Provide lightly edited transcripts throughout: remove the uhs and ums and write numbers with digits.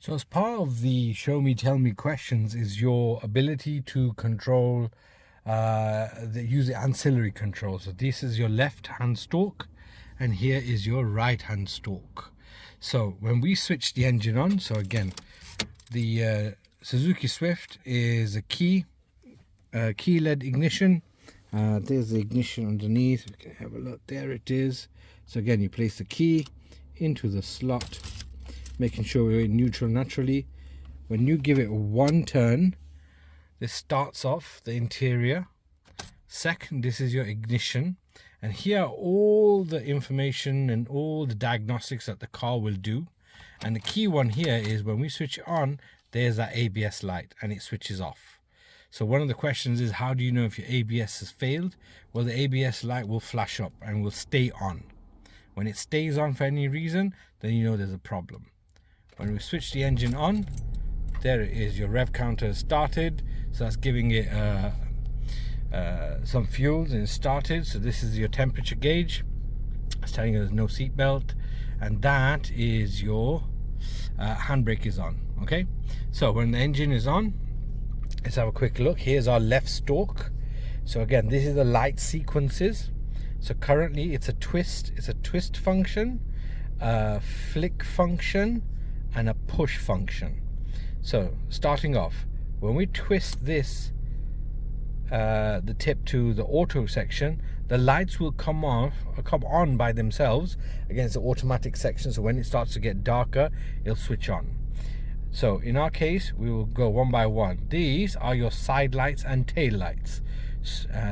So as part of the show me, tell me questions is your ability to control, use the ancillary control. So this is your left hand stalk and here is your right hand stalk. So when we switch the engine on, so again, the Suzuki Swift is a key led ignition. There's the ignition underneath. We can have a look. There it is. So again, you place the key into the slot, making sure we're in neutral naturally. When you give it one turn, this starts off the interior. Second, this is your ignition. And here are all the information and all the diagnostics that the car will do. And the key one here is when we switch it on, there's that ABS light and it switches off. So one of the questions is, how do you know if your ABS has failed? Well, the ABS light will flash up and will stay on. When it stays on for any reason, then you know there's a problem. When we switch the engine on, there it is, your rev counter has started. So that's giving it some fuel and it started. So this is your temperature gauge. It's telling you there's no seat belt. And that is your handbrake is on. Okay, so when the engine is on, let's have a quick look. Here's our left stalk. So again, this is the light sequences. So currently it's a twist function, a flick function, and a push function. So starting off, when we twist this, the tip to the auto section, the lights will come on by themselves. Again, it's the automatic section, so when it starts to get darker, it'll switch on. So in our case, we will go one by one. These are your side lights and tail lights.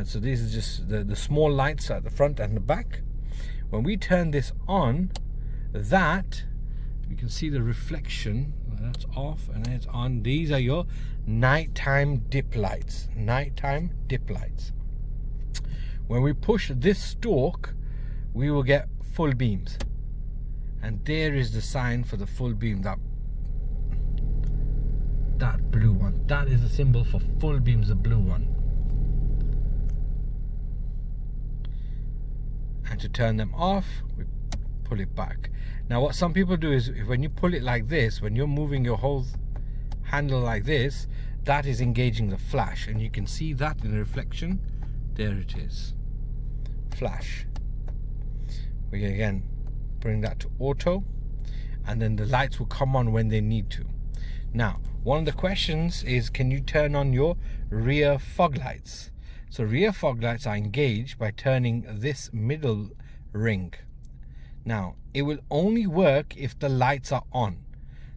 So these are just the small lights at the front and the back. When we turn this on, that you can see the reflection. That's off and then it's on. These are your nighttime dip lights. Nighttime dip lights. When we push this stalk, we will get full beams. And there is the sign for the full beam. That blue one. That is the symbol for full beams, the blue one. And to turn them off, we pull it back. Now what some people do is, when you pull it like this, when you're moving your whole handle like this, that is engaging the flash, and you can see that in the reflection. There it is, flash. We can again bring that to auto, and then the lights will come on when they need to. Now one of the questions is, can you turn on your rear fog lights? So rear fog lights are engaged by turning this middle ring. Now it will only work if the lights are on.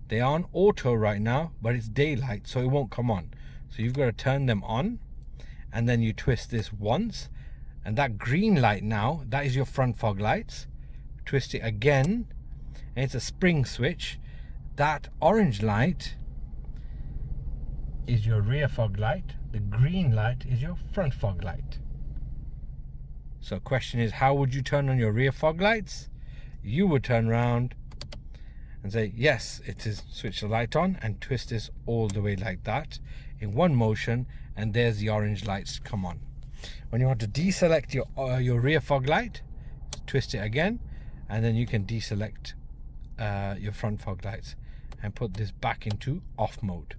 They are on auto right now, but it's daylight, so it won't come on. So you've got to turn them on, and then you twist this once, and that green light now, that is your front fog lights. Twist it again, and it's a spring switch. That orange light is your rear fog light. The green light is your front fog light. So question is, how would you turn on your rear fog lights? You would turn around and say, yes, it is, switch the light on, and twist this all the way like that in one motion, and there's the orange lights come on. When you want to deselect your rear fog light, twist it again, and then you can deselect your front fog lights and put this back into off mode.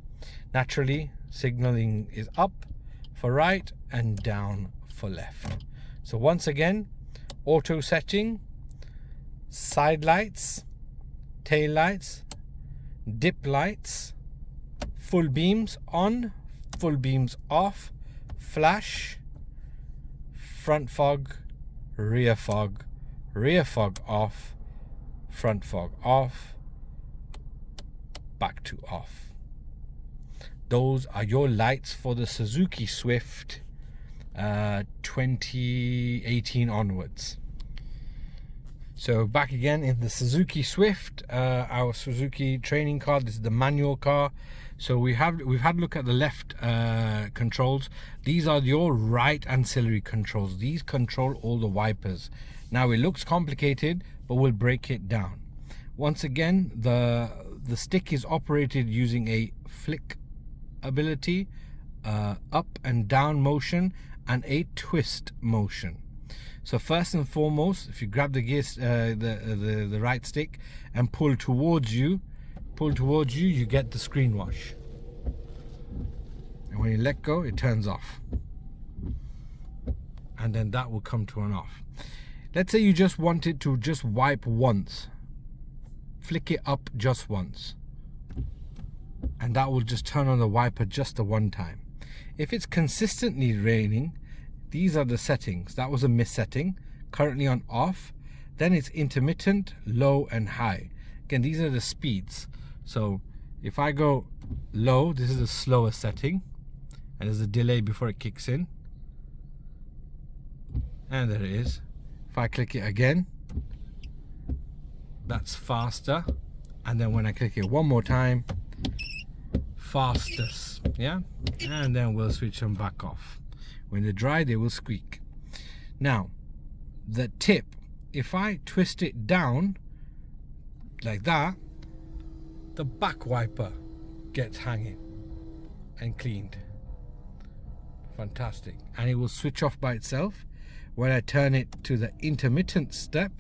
Naturally, signaling is up for right and down for left. So once again, auto setting, side lights, tail lights, dip lights, full beams on, full beams off, flash, front fog, rear fog off, front fog off, back to off. Those are your lights for the Suzuki Swift 2018 onwards. So back again in the Suzuki Swift, our Suzuki training car. This is the manual car. So we've had a look at the left controls. These are your right ancillary controls. These control all the wipers. Now it looks complicated, but we'll break it down. Once again, the stick is operated using a flick ability, up and down motion, and a twist motion. So first and foremost, if you grab the gear, the right stick and pull towards you, pull towards you, you get the screen wash. And when you let go, it turns off. And then that will come to an off. Let's say you just want it to just wipe once. Flick it up just once. And that will just turn on the wiper just the one time. If it's consistently raining, these are the settings. That was a miss setting. Currently on off. Then it's intermittent, low and high. Again, these are the speeds. So if I go low, this is the slowest setting. And there's a delay before it kicks in. And there it is. If I click it again, that's faster. And then when I click it one more time, fastest. Yeah? And then we'll switch them back off. When they're dry, they will squeak. Now, the tip, if I twist it down like that, the back wiper gets hanging and cleaned. Fantastic. And it will switch off by itself. When I turn it to the intermittent step,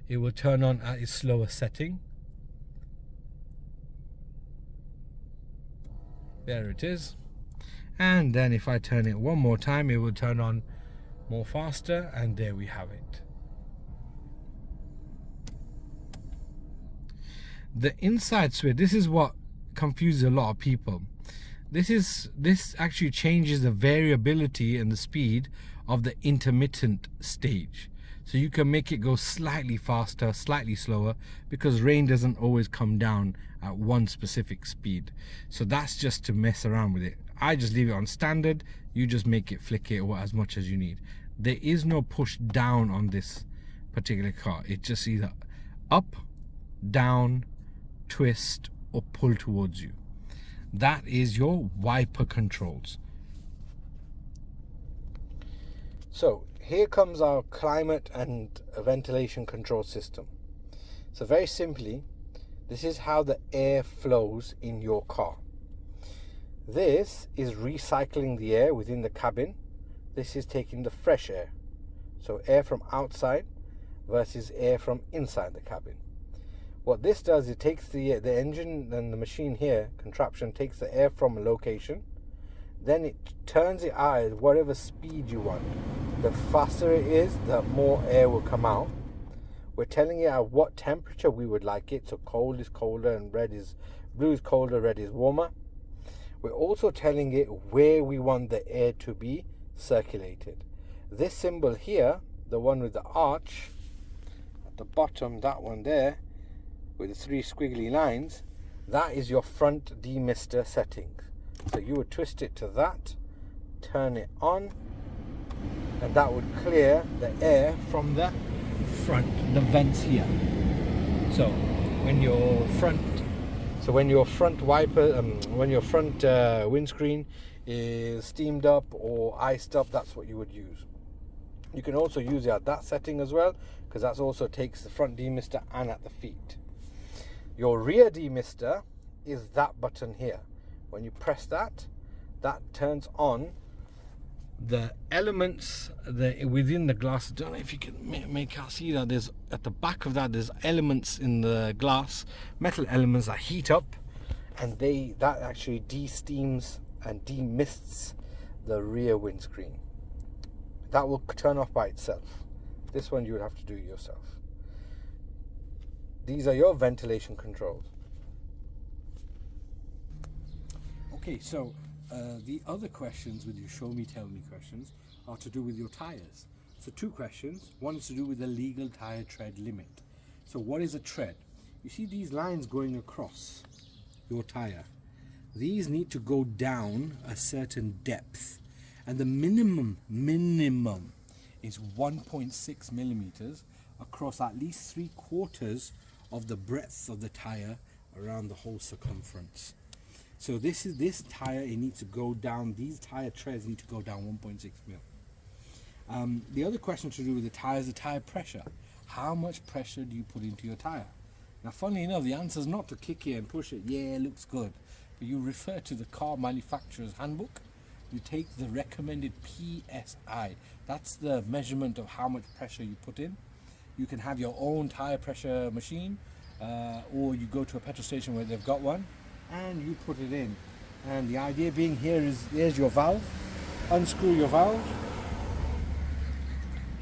it will turn on at its slowest setting. There it is. And then if I turn it one more time, it will turn on more faster, and there we have it. The inside switch, this is what confuses a lot of people. This actually changes the variability and the speed of the intermittent stage. So you can make it go slightly faster, slightly slower, because rain doesn't always come down at one specific speed. So that's just to mess around with it. I just leave it on standard. You just make it flicker or as much as you need. There is no push down on this particular car. It's just either up, down, twist, or pull towards you. That is your wiper controls. So here comes our climate and ventilation control system. So very simply, this is how the air flows in your car. This is recycling the air within the cabin. This is taking the fresh air. So air from outside versus air from inside the cabin. What this does, it takes the engine and the machine here, contraption, takes the air from a location. Then it turns it out at whatever speed you want. The faster it is, the more air will come out. We're telling it at what temperature we would like it. So cold is colder and blue is colder, red is warmer. We're also telling it where we want the air to be circulated. This symbol here, the one with the arch at the bottom, that one there with the three squiggly lines, that is your front demister settings. So you would twist it to that, turn it on, and that would clear the air from the front, the vents here. So when your front wiper, when your front windscreen is steamed up or iced up, that's what you would use. You can also use it at that setting as well, because that also takes the front demister and at the feet. Your rear demister is that button here. When you press that, that turns on the elements within the glass. I don't know if you can make out, see that there's at the back of that, there's elements in the glass, metal elements that heat up, and that actually de-steams and demists the rear windscreen. That will turn off by itself. This one you would have to do yourself. These are your ventilation controls. Okay, so the other questions with your show me, tell me questions are to do with your tires. So two questions. One is to do with the legal tire tread limit. So what is a tread? You see these lines going across your tire. These need to go down a certain depth, and the minimum is 1.6 millimeters across at least 3/4 of the breadth of the tire around the whole circumference. So this tire, it needs to go down, these tire treads need to go down 1.6 mil. The other question to do with the tire is the tire pressure. How much pressure do you put into your tire? Now, funnily enough, the answer is not to kick it and push it. Yeah, it looks good. But you refer to the car manufacturer's handbook. You take the recommended PSI. That's the measurement of how much pressure you put in. You can have your own tire pressure machine, or you go to a petrol station where they've got one, and you put it in. And the idea being here is, there's your valve. Unscrew your valve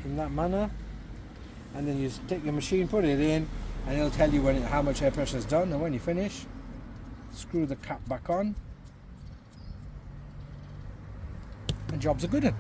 in that manner, and then you take your machine, put it in, and it'll tell you how much air pressure is done. And when you finish, screw the cap back on, and jobs are good.